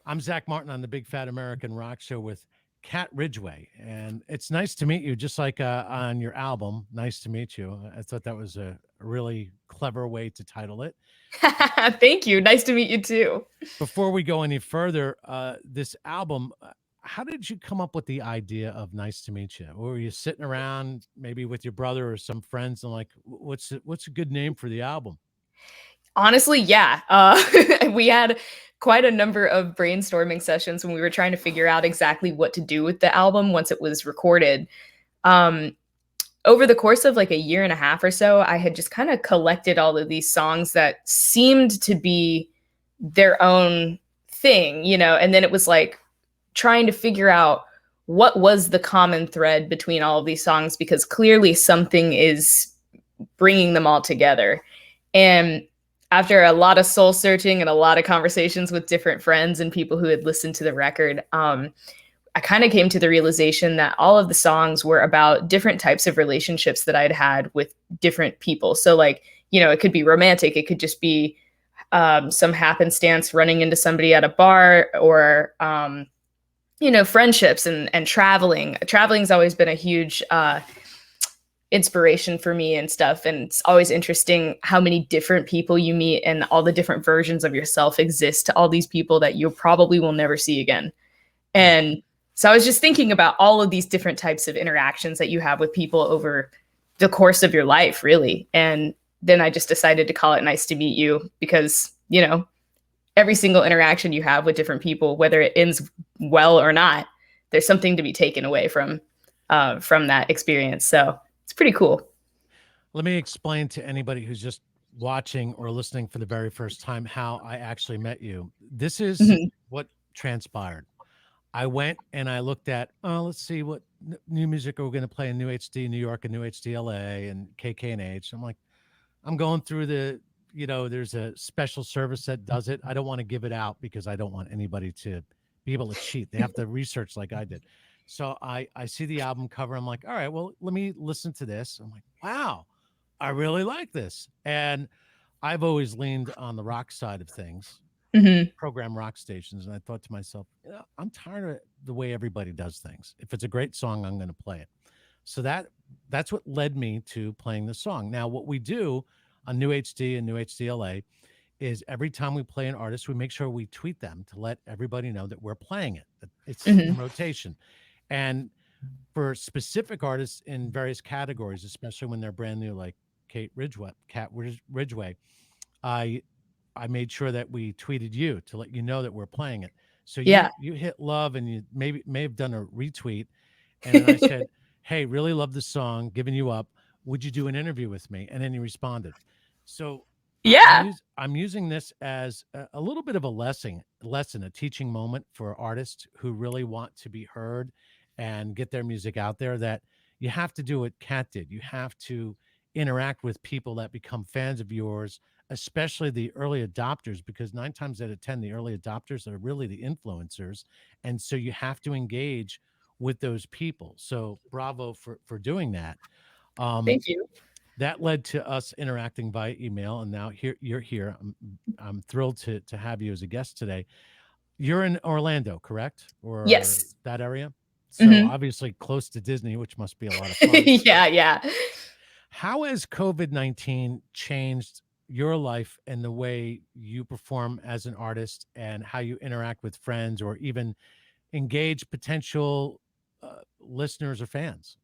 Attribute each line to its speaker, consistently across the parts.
Speaker 1: I'm Zach Martin on the Big Fat American Rock Show with Cat Ridgeway. And it's nice to meet you, just like on your album. Nice to meet you. I thought that was a really clever way to title it.
Speaker 2: Thank you. Nice to meet you too.
Speaker 1: Before we go any further, this album, how did you come up with the idea of Nice to Meet You? Or were you sitting around maybe with your brother or some friends and like, what's a good name for the album?
Speaker 2: Honestly, yeah. We had quite a number of brainstorming sessions when we were trying to figure out exactly what to do with the album once it was recorded. Um, Over the course of like a year and a half or so, I had just kind of collected all of these songs that seemed to be their own thing, and then it was like trying to figure out what was the common thread between all of these songs, because clearly something is bringing them all together. And after a lot of soul searching and a lot of conversations with different friends and people who had listened to the record, I kind of came to the realization that all of the songs were about different types of relationships that I'd had with different people. So like, it could be romantic. It could just be some happenstance running into somebody at a bar, or, friendships and traveling. Traveling's always been a huge inspiration for me and stuff. And it's always interesting how many different people you meet and all the different versions of yourself exist to all these people that you probably will never see again. And so I was just thinking about all of these different types of interactions that you have with people over the course of your life, really. And then I just decided to call it Nice to Meet You because, every single interaction you have with different people, whether it ends well or not, there's something to be taken away from that experience. So it's pretty cool.
Speaker 1: Let me explain to anybody who's just watching or listening for the very first time how I actually met you. This is what transpired. I went and I looked at, let's see what new music are we going to play in NEWHD New York and NEWHD LA and KKNH. I'm like, I'm going through there's a special service that does it. I don't want to give it out because I don't want anybody to be able to cheat. They have to research like I did. So I see the album cover. I'm like, all right, well, let me listen to this. I'm like, wow, I really like this. And I've always leaned on the rock side of things, program rock stations. And I thought to myself, I'm tired of the way everybody does things. If it's a great song, I'm going to play it. So that's what led me to playing the song. Now, what we do on NEWHD and NEWHD LA is every time we play an artist, we make sure we tweet them to let everybody know that we're playing it. It's in rotation. And for specific artists in various categories, especially when they're brand new, like Cat Ridgeway, I made sure that we tweeted you to let you know that we're playing it. So you hit love, and you may have done a retweet. And then I said, hey, really love the song, giving you up. Would you do an interview with me? And then you responded. So I'm using this as a little bit of a lesson, a teaching moment for artists who really want to be heard and get their music out there, that you have to do what Cat did. You have to interact with people that become fans of yours, especially the early adopters, because 9 times out of 10, the early adopters are really the influencers. And so you have to engage with those people. So bravo for doing that.
Speaker 2: Thank you.
Speaker 1: That led to us interacting via email, and now you're here. I'm thrilled to have you as a guest today. You're in Orlando, correct? Or
Speaker 2: Yes.
Speaker 1: that area? So obviously close to Disney, which must be a lot of fun.
Speaker 2: Yeah.
Speaker 1: How has COVID-19 changed your life and the way you perform as an artist, and how you interact with friends or even engage potential listeners or fans?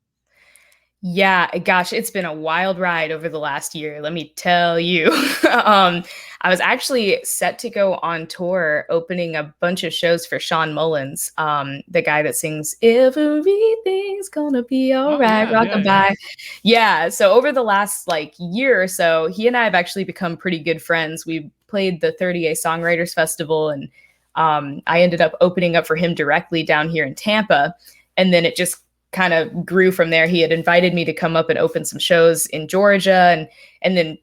Speaker 2: Yeah, gosh, it's been a wild ride over the last year, let me tell you. I was actually set to go on tour opening a bunch of shows for Sean Mullins, the guy that sings "Everything's Gonna Be All Right, Rockabye." Yeah, so over the last year or so, he and I have actually become pretty good friends. We played the 30A Songwriters Festival, and I ended up opening up for him directly down here in Tampa, and then it just kind of grew from there. He had invited me to come up and open some shows in Georgia. And then,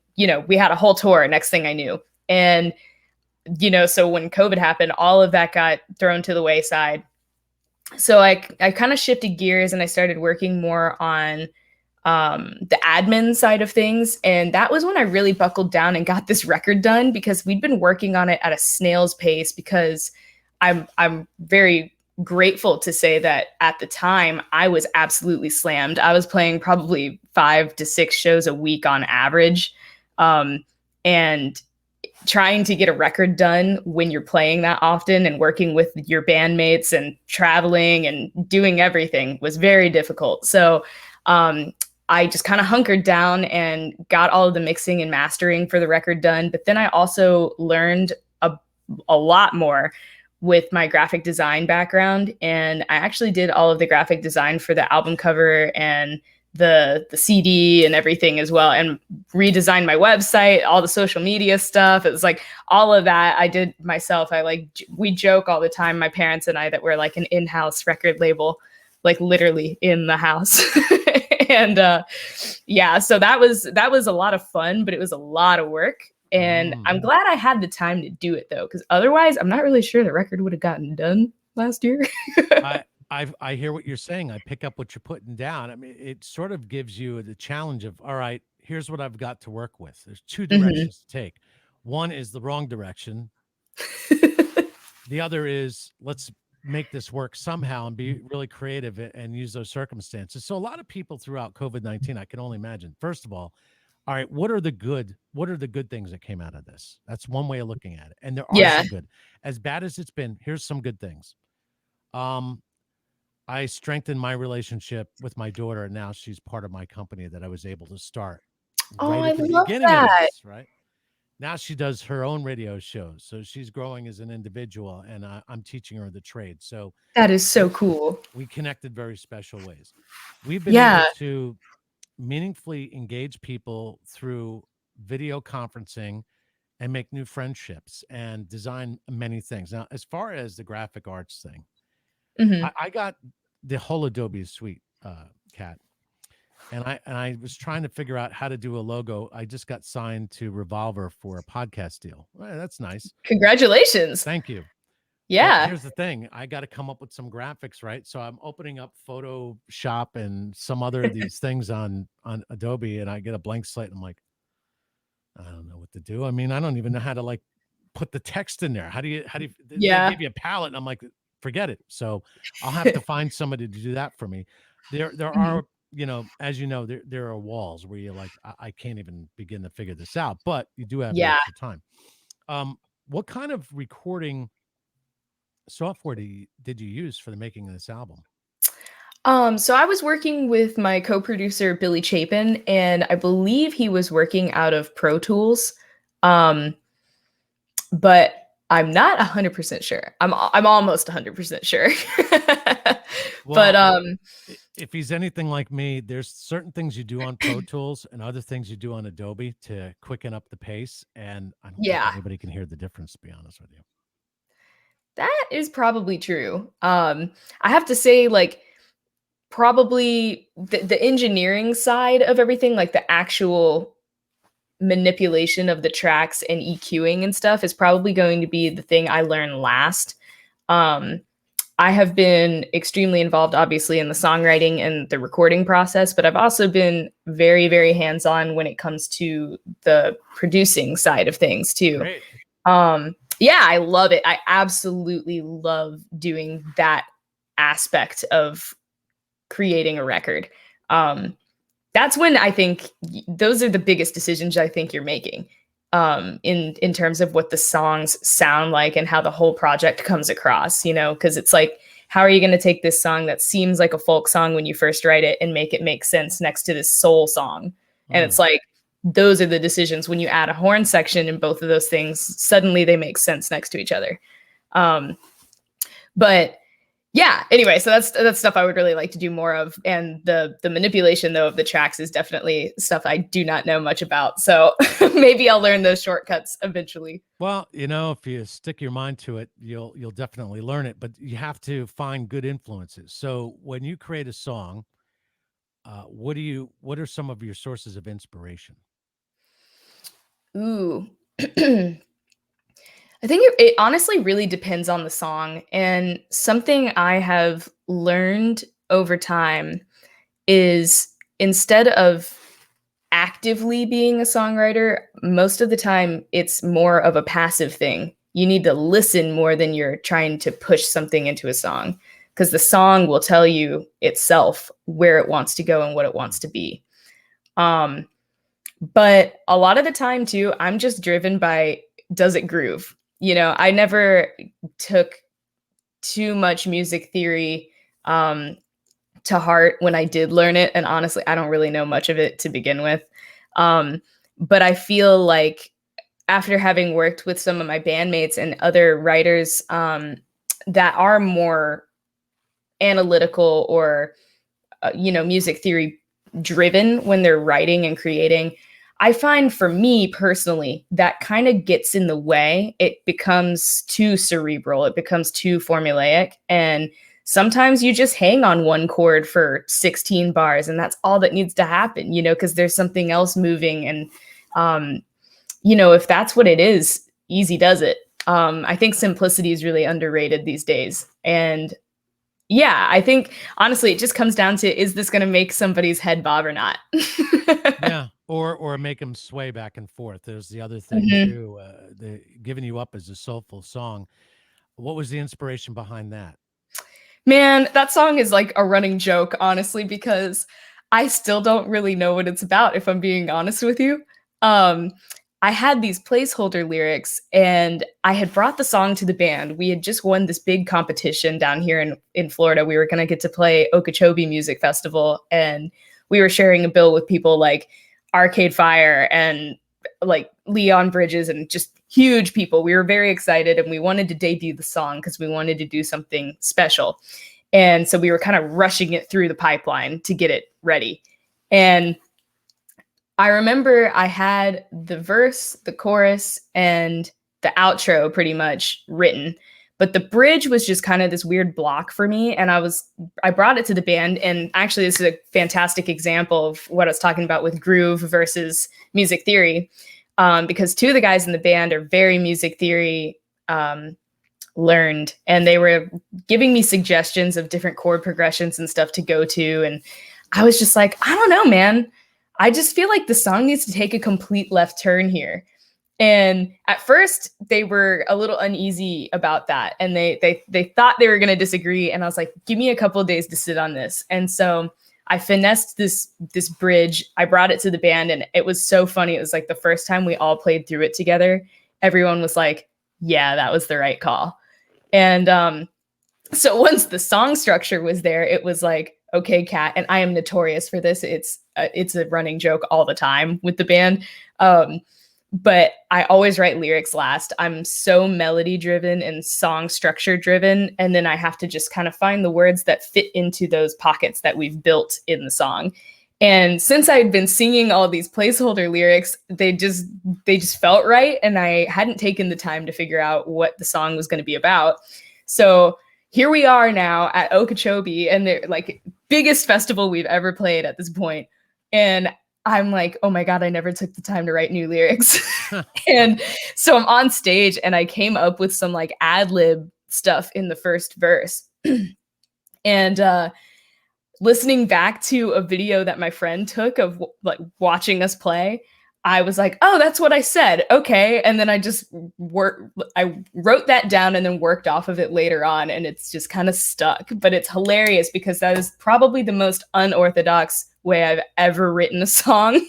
Speaker 2: we had a whole tour next thing I knew. And, so when COVID happened, all of that got thrown to the wayside. So I kind of shifted gears, and I started working more on the admin side of things. And that was when I really buckled down and got this record done, because we'd been working on it at a snail's pace, because I'm very grateful to say that at the time I was absolutely slammed. I was playing probably 5 to 6 shows a week on average. And trying to get a record done when you're playing that often and working with your bandmates and traveling and doing everything was very difficult. So I just kind of hunkered down and got all of the mixing and mastering for the record done. But then I also learned a lot more with my graphic design background. And I actually did all of the graphic design for the album cover and the CD and everything as well, and redesigned my website, all the social media stuff. It was like all of that I did myself. We joke all the time, my parents and I, that we're like an in-house record label, like literally in the house. And yeah, so that was a lot of fun, but it was a lot of work. And I'm glad I had the time to do it though, because otherwise I'm not really sure the record would have gotten done last year.
Speaker 1: I hear what you're saying. I pick up what you're putting down. I mean, it sort of gives you the challenge of, all right, here's what I've got to work with. There's 2 directions to take. One is the wrong direction. The other is, let's make this work somehow and be really creative and use those circumstances. So a lot of people throughout COVID-19, I can only imagine, first of all right, what are the good things that came out of this? That's one way of looking at it. And there are some good. As bad as it's been, here's some good things. I strengthened my relationship with my daughter, and now she's part of my company that I was able to start right at the beginning of this, right? Now she does her own radio shows. So she's growing as an individual, and I'm teaching her the trade. So
Speaker 2: that is so cool.
Speaker 1: We connected very special ways. We've been able to meaningfully engage people through video conferencing and make new friendships and design many things. Now, as far as the graphic arts thing, I got the whole Adobe suite, Cat. And I was trying to figure out how to do a logo. I just got signed to Revolver for a podcast deal. Well, that's nice.
Speaker 2: Congratulations.
Speaker 1: Thank you.
Speaker 2: Yeah.
Speaker 1: But here's the thing. I got to come up with some graphics, right? So I'm opening up Photoshop and some other of these things on Adobe, and I get a blank slate. And I'm like, I don't know what to do. I mean, I don't even know how to like put the text in there. How do you they give you a palette, and I'm like, forget it. So I'll have to find somebody to do that for me. There are, as you know, there are walls where you're like, I can't even begin to figure this out, but you do have the extra time. What kind of recording software did you use for the making of this album?
Speaker 2: So I was working with my co-producer Billy Chapin, and I believe he was working out of Pro Tools. But I'm not 100% sure. I'm almost 100% sure.
Speaker 1: Well,
Speaker 2: but
Speaker 1: if he's anything like me, there's certain things you do on Pro Tools and other things you do on Adobe to quicken up the pace, and I don't think anybody can hear the difference, to be honest with you.
Speaker 2: That is probably true. I have to say, like, probably the engineering side of everything, like the actual manipulation of the tracks and EQing and stuff, is probably going to be the thing I learn last. I have been extremely involved, obviously, in the songwriting and the recording process, but I've also been very, very hands-on when it comes to the producing side of things too.
Speaker 1: Great.
Speaker 2: Yeah, I love it. I absolutely love doing that aspect of creating a record. That's when I think those are the biggest decisions I think you're making, in terms of what the songs sound like and how the whole project comes across, because it's like, how are you going to take this song that seems like a folk song when you first write it and make it make sense next to this soul song? And it's like, those are the decisions. When you add a horn section in both of those things, suddenly they make sense next to each other. But yeah, anyway, so that's stuff I would really like to do more of. And the manipulation, though, of the tracks is definitely stuff I do not know much about. So maybe I'll learn those shortcuts eventually.
Speaker 1: Well, if you stick your mind to it, you'll definitely learn it, but you have to find good influences. So when you create a song, what are some of your sources of inspiration?
Speaker 2: Ooh. I think it honestly really depends on the song. And something I have learned over time is, instead of actively being a songwriter, most of the time it's more of a passive thing. You need to listen more than you're trying to push something into a song, because the song will tell you itself where it wants to go and what it wants to be. Um, but a lot of the time too, I'm just driven by, does it groove? You know, I never took too much music theory to heart when I did learn it. And honestly, I don't really know much of it to begin with. Um, but I feel like after having worked with some of my bandmates and other writers that are more analytical or, music theory driven when they're writing and creating, I find for me personally, that kind of gets in the way. It becomes too cerebral, it becomes too formulaic. And sometimes you just hang on one chord for 16 bars, and that's all that needs to happen, because there's something else moving. And, if that's what it is, easy does it. I think simplicity is really underrated these days. And yeah, I think honestly, it just comes down to, is this going to make somebody's head bob or not?
Speaker 1: Yeah, or make them sway back and forth. There's the other thing
Speaker 2: Mhm.
Speaker 1: too. The "Giving You Up" is a soulful song. What was the inspiration behind that?
Speaker 2: Man, that song is like a running joke, honestly, because I still don't really know what it's about, if I'm being honest with you. Um, I had these placeholder lyrics and I had brought the song to the band. We had just won this big competition down here in Florida. We were going to get to play Okeechobee Music Festival, and we were sharing a bill with people like Arcade Fire and like Leon Bridges and just huge people. We were very excited and we wanted to debut the song because we wanted to do something special. And so we were kind of rushing it through the pipeline to get it ready. And I remember I had the verse, the chorus, and the outro pretty much written. But the bridge was just kind of this weird block for me. And I brought it to the band. And actually, this is a fantastic example of what I was talking about with groove versus music theory. Because two of the guys in the band are very music theory learned, and they were giving me suggestions of different chord progressions and stuff to go to. And I was just like, I don't know, man. I just feel like the song needs to take a complete left turn here. And at first they were a little uneasy about that. And they thought they were going to disagree. And I was like, give me a couple of days to sit on this. And so I finessed this bridge. I brought it to the band, and it was so funny. It was like the first time we all played through it together, everyone was like, yeah, that was the right call. And so once the song structure was there, it was like, okay, Cat, and I am notorious for this. It's a running joke all the time with the band. But I always write lyrics last. I'm so melody driven and song structure driven. And then I have to just kind of find the words that fit into those pockets that we've built in the song. And since I had been singing all these placeholder lyrics, they just felt right. And I hadn't taken the time to figure out what the song was going to be about. So here we are now at Okeechobee, and they're like biggest festival we've ever played at this point. And I'm like, oh my God, I never took the time to write new lyrics. And so I'm on stage and I came up with some like ad lib stuff in the first verse. And listening back to a video that my friend took of like watching us play, I was like, oh, that's what I said. Okay. And then I wrote that down and then worked off of it later on. And it's just kind of stuck. But it's hilarious because that is probably the most unorthodox way I've ever written a song,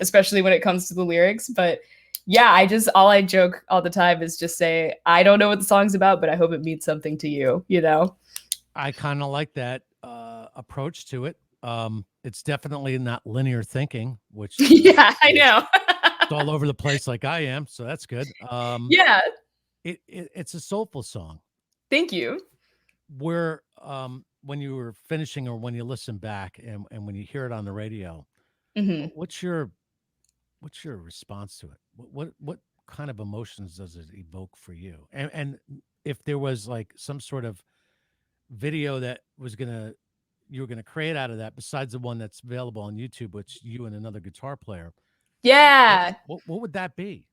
Speaker 2: especially when it comes to the lyrics. But yeah, all I joke all the time is just say, I don't know what the song's about, but I hope it means something to you, you know?
Speaker 1: I kind of like that approach to it. It's definitely not linear thinking, which
Speaker 2: Yeah, I know.
Speaker 1: it's all over the place like I am, so that's good.
Speaker 2: Yeah,
Speaker 1: It's a soulful song.
Speaker 2: thank you.
Speaker 1: Where when you were finishing or when you listen back and when you hear it on the radio,
Speaker 2: Mhm.
Speaker 1: what's your response to it? What kind of emotions does it evoke for you? And if there was like some sort of video that you were gonna create out of that, besides the one that's available on YouTube, which you and another guitar player,
Speaker 2: Yeah.
Speaker 1: what would that be?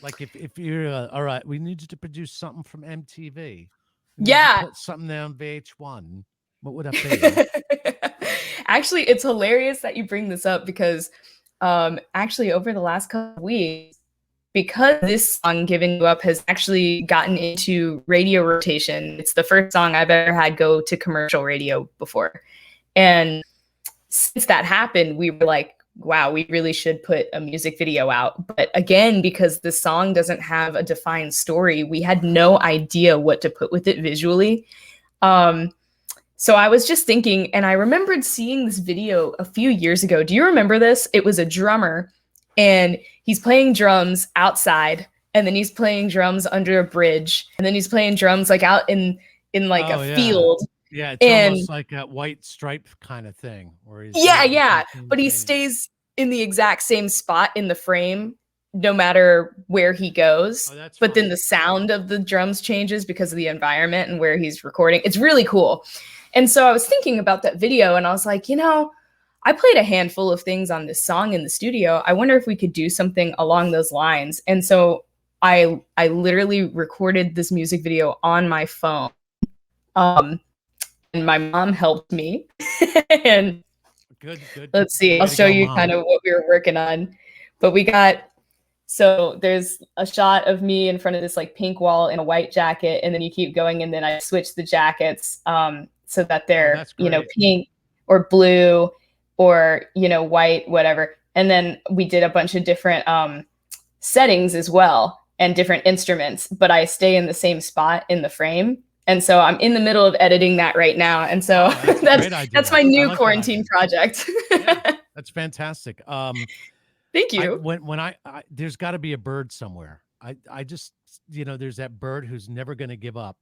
Speaker 1: Like if you're all right, we need you to produce something from MTV. We need you to
Speaker 2: Yeah.
Speaker 1: put something there on VH1. What would that be?
Speaker 2: Actually, it's hilarious that you bring this up because actually over the last couple of weeks because this song, Giving You Up, has actually gotten into radio rotation. It's the first song I've ever had go to commercial radio before. And since that happened, we were like, wow, we really should put a music video out. But again, because the song doesn't have a defined story, we had no idea what to put with it visually. So I was just thinking, and I remembered seeing this video a few years ago. Do you remember this? It was a drummer, and he's playing drums outside, and then he's playing drums under a bridge, and then he's playing drums like out in like
Speaker 1: Oh
Speaker 2: a
Speaker 1: yeah.
Speaker 2: field.
Speaker 1: Yeah, it's
Speaker 2: And
Speaker 1: almost like a white stripe kind of thing where he's
Speaker 2: yeah,
Speaker 1: doing
Speaker 2: yeah,
Speaker 1: different
Speaker 2: but he
Speaker 1: simultaneous.
Speaker 2: stays in the exact same spot in the frame no matter where he goes.
Speaker 1: Oh, that's
Speaker 2: But then
Speaker 1: fun.
Speaker 2: the sound of the drums changes because of the environment and where he's recording. It's really cool. And so I was thinking about that video and I was like, I played a handful of things on this song in the studio. I wonder if we could do something along those lines. And so I literally recorded this music video on my phone. And my mom helped me. And
Speaker 1: Good, good.
Speaker 2: let's see, I'll
Speaker 1: Way to
Speaker 2: show
Speaker 1: go,
Speaker 2: you kind
Speaker 1: mom.
Speaker 2: of what we were working on. But there's a shot of me in front of this like pink wall in a white jacket, and then you keep going, and then I switch the jackets so that
Speaker 1: Oh,
Speaker 2: they're,
Speaker 1: that's great.
Speaker 2: pink or blue or, white, whatever. And then we did a bunch of different settings as well and different instruments, but I stay in the same spot in the frame. And so I'm in the middle of editing that right now. And so
Speaker 1: Oh, that's a great
Speaker 2: that's
Speaker 1: idea.
Speaker 2: my
Speaker 1: I
Speaker 2: new
Speaker 1: like that
Speaker 2: quarantine
Speaker 1: idea.
Speaker 2: project.
Speaker 1: Yeah, that's fantastic.
Speaker 2: Thank
Speaker 1: I
Speaker 2: you.
Speaker 1: when I there's got to be a bird somewhere. I just there's that bird who's never going to give up.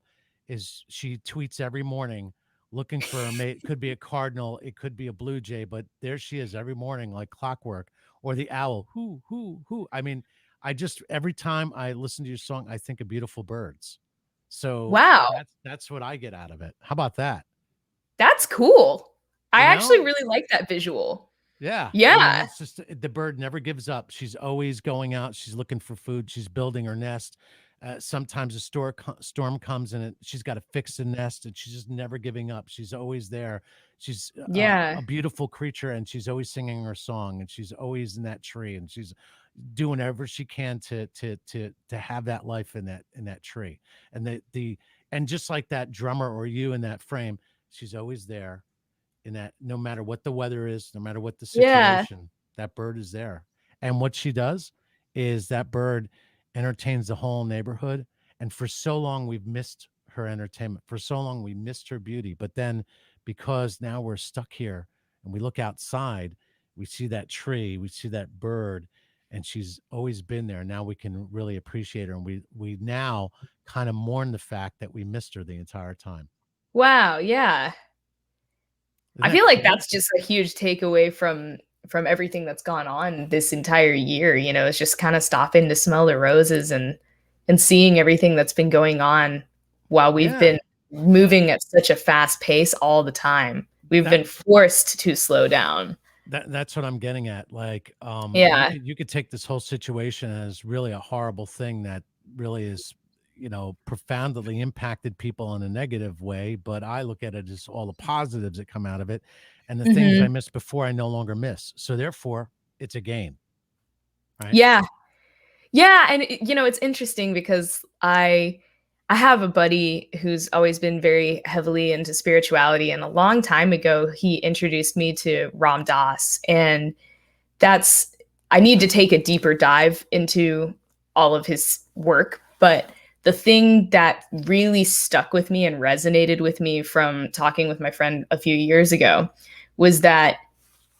Speaker 1: Is she tweets every morning looking for a mate? It could be a cardinal, it could be a blue jay, but there she is every morning like clockwork. Or the owl. Who? I mean, I just every time I listen to your song, I think of beautiful birds. So
Speaker 2: Wow.
Speaker 1: that's what I get out of it. How about that?
Speaker 2: That's cool. I
Speaker 1: You
Speaker 2: actually
Speaker 1: know?
Speaker 2: really like that visual.
Speaker 1: Yeah, I mean,
Speaker 2: Yeah.
Speaker 1: it's just the bird never gives up. She's always going out. She's looking for food. She's building her nest. Sometimes a storm comes and she's got to fix the nest, and she's just never giving up. She's always there. She's
Speaker 2: Yeah.
Speaker 1: a beautiful creature, and she's always singing her song, and she's always in that tree, and she's doing whatever she can to have that life in that tree, and and just like that drummer or you in that frame, she's always there in that no matter what the weather is, no matter what the
Speaker 2: Yeah.
Speaker 1: situation, that bird is there. And what she does is that bird entertains the whole neighborhood. And for so long, we've missed her entertainment. For so long, we missed her beauty. But then because now we're stuck here and we look outside, we see that tree, we see that bird, and she's always been there. Now we can really appreciate her. And we now kind of mourn the fact that we missed her the entire time.
Speaker 2: Wow. Yeah.
Speaker 1: Isn't
Speaker 2: I
Speaker 1: that
Speaker 2: feel like
Speaker 1: cool?
Speaker 2: that's just a huge takeaway from everything that's gone on this entire year. It's just kind of stopping to smell the roses and seeing everything that's been going on while we've
Speaker 1: Yeah.
Speaker 2: been moving at such a fast pace all the time. We've
Speaker 1: That
Speaker 2: been forced to slow down.
Speaker 1: that's what I'm getting at. Like,
Speaker 2: Yeah.
Speaker 1: you could take this whole situation as really a horrible thing that really is, profoundly impacted people in a negative way. But I look at it as all the positives that come out of it, and the things I
Speaker 2: Hmm.
Speaker 1: missed before I no longer miss. So therefore, it's a gain, right?
Speaker 2: Yeah. Yeah, and it's interesting because I have a buddy who's always been very heavily into spirituality, and a long time ago he introduced me to Ram Dass, and that's I need to take a deeper dive into all of his work, but the thing that really stuck with me and resonated with me from talking with my friend a few years ago was that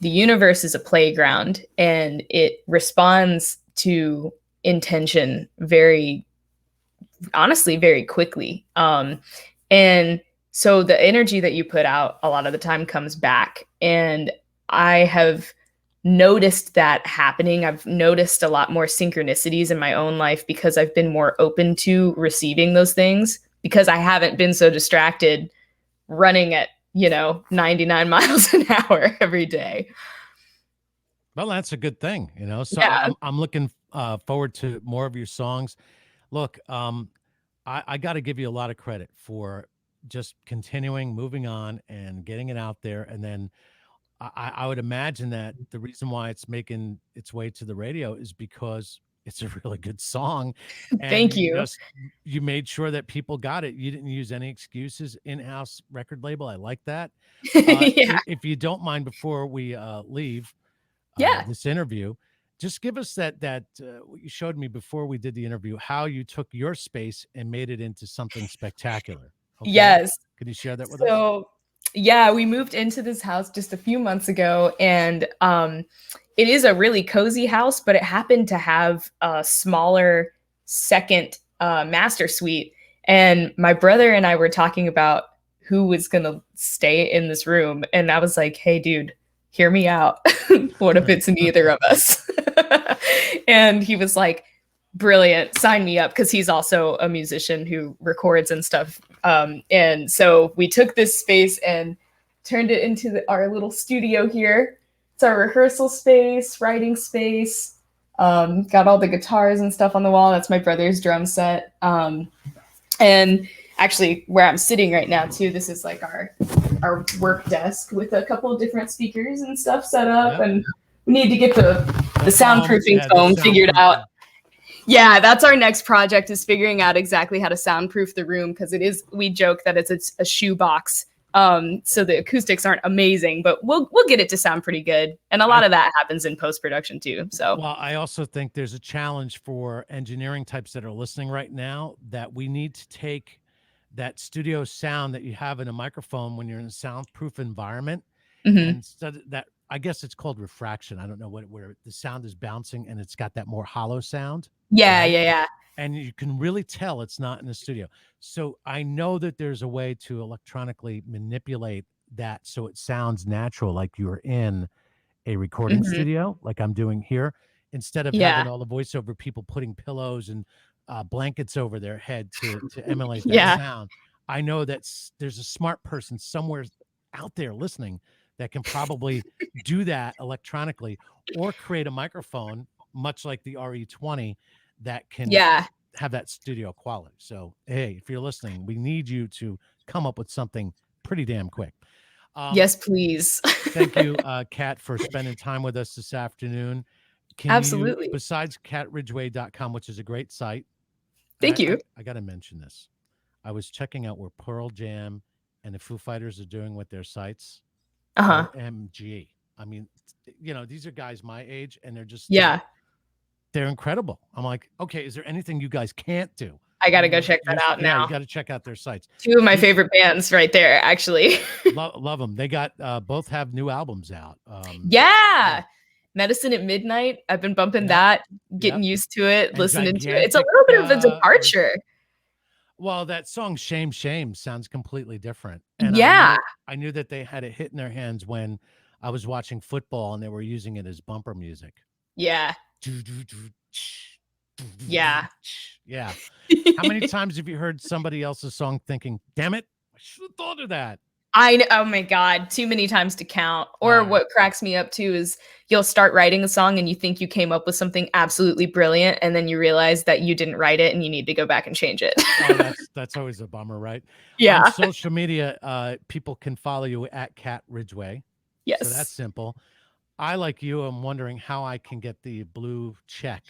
Speaker 2: the universe is a playground and it responds to intention very honestly very quickly. And so the energy that you put out a lot of the time comes back. And I have noticed that happening. I've noticed a lot more synchronicities in my own life because I've been more open to receiving those things because I haven't been so distracted running at 99 miles an hour every day.
Speaker 1: Well, that's a good thing, So
Speaker 2: Yeah.
Speaker 1: I'm looking forward to more of your songs. Look, I got to give you a lot of credit for just continuing, moving on, and getting it out there. And then I would imagine that the reason why it's making its way to the radio is because it's a really good song, and
Speaker 2: Thank you.
Speaker 1: you made sure that people got it. You didn't use any excuses. In-house record label. I like that.
Speaker 2: Yeah.
Speaker 1: If you don't mind, before we leave
Speaker 2: Yeah.
Speaker 1: this interview, just give us that what you showed me before we did the interview, how you took your space and made it into something spectacular. Okay,
Speaker 2: Yes.
Speaker 1: could you share that with us?
Speaker 2: So, yeah, we moved into this house just a few months ago, and it is a really cozy house, but it happened to have a smaller second master suite. And my brother and I were talking about who was going to stay in this room. And I was like, hey, dude, hear me out. What if it's neither of us? And he was like, brilliant, sign me up, because he's also a musician who records and stuff. And so we took this space and turned it into our little studio here. It's our rehearsal space, writing space. Got all the guitars and stuff on the wall. That's my brother's drum set. And actually, where I'm sitting right now too, this is like our work desk with a couple of different speakers and stuff set up. Yep. And we need to get the soundproofing foam figured out. Yeah, that's our next project, is figuring out exactly how to soundproof the room, because we joke that it's a shoebox. So the acoustics aren't amazing, but we'll get it to sound pretty good. And a lot of that happens in post-production too. So,
Speaker 1: well, I also think there's a challenge for engineering types that are listening right now, that we need to take that studio sound that you have in a microphone when you're in a soundproof environment, and instead of that, I guess it's called refraction. I don't know where the sound is bouncing and it's got that more hollow sound.
Speaker 2: Yeah,
Speaker 1: right?
Speaker 2: yeah.
Speaker 1: And you can really tell it's not in the studio. So I know that there's a way to electronically manipulate that so it sounds natural, like you're in a recording studio, like I'm doing here, instead of having all the voiceover people putting pillows and blankets over their head to emulate that sound. I know that there's a smart person somewhere out there listening that can probably do that electronically, or create a microphone much like the RE20 that can have that studio quality. So, hey, if you're listening, we need you to come up with something pretty damn quick.
Speaker 2: Yes, please.
Speaker 1: Thank you, Cat, for spending time with us this afternoon.
Speaker 2: Absolutely.
Speaker 1: You, besides catridgeway.com, which is a great site.
Speaker 2: Thank you.
Speaker 1: I got to mention this. I was checking out where Pearl Jam and the Foo Fighters are doing with their sites. OMG. I mean, these are guys my age, and they're just they're incredible. I'm like, okay, is there anything you guys can't do?
Speaker 2: I got to go check that out now.
Speaker 1: You got to check out their sites.
Speaker 2: Two of my favorite bands right there, actually.
Speaker 1: Love them. They got both have new albums out.
Speaker 2: Medicine at Midnight. I've been bumping that, getting used to it, and listening to it. It's a little bit of a departure.
Speaker 1: Well, that song Shame Shame sounds completely different. And I knew that they had it hit in their hands when I was watching football and they were using it as bumper music.
Speaker 2: Yeah.
Speaker 1: Yeah. How many times have you heard somebody else's song thinking, damn it, I should have thought of that?
Speaker 2: I know. Oh my God. Too many times to count. Or what cracks me up too is you'll start writing a song and you think you came up with something absolutely brilliant, and then you realize that you didn't write it and you need to go back and change it.
Speaker 1: That's always a bummer, right?
Speaker 2: Yeah.
Speaker 1: On social media, people can follow you at Cat Ridgeway.
Speaker 2: Yes.
Speaker 1: So that's simple. I, like you, am wondering how I can get the blue check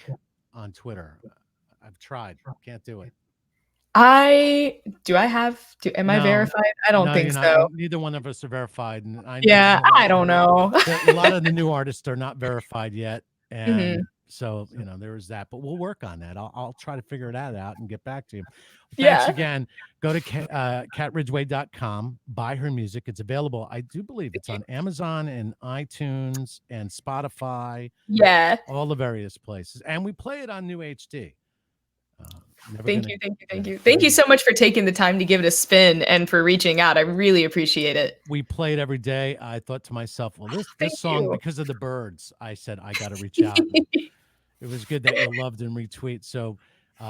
Speaker 1: on Twitter. I've tried. Can't do it.
Speaker 2: Am I verified? I don't think so.
Speaker 1: Neither one of us are verified. And
Speaker 2: I don't know.
Speaker 1: A lot of the new artists are not verified yet. And so, there is that. But we'll work on that. I'll try to figure that out and get back to you. Thanks again. Go to catridgeway.com. Buy her music. It's available. I do believe it's on Amazon and iTunes and Spotify.
Speaker 2: Yeah.
Speaker 1: All the various places. And we play it on NEWHD.
Speaker 2: Thank you. Thank you so much for taking the time to give it a spin and for reaching out. I really appreciate it.
Speaker 1: We play it every day. I thought to myself, well, this song, because of the birds, I said, I got to reach out. It was good that you loved and retweet. So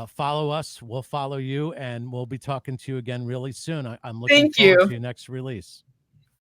Speaker 1: follow us. We'll follow you, and we'll be talking to you again really soon. I'm looking forward to your next release.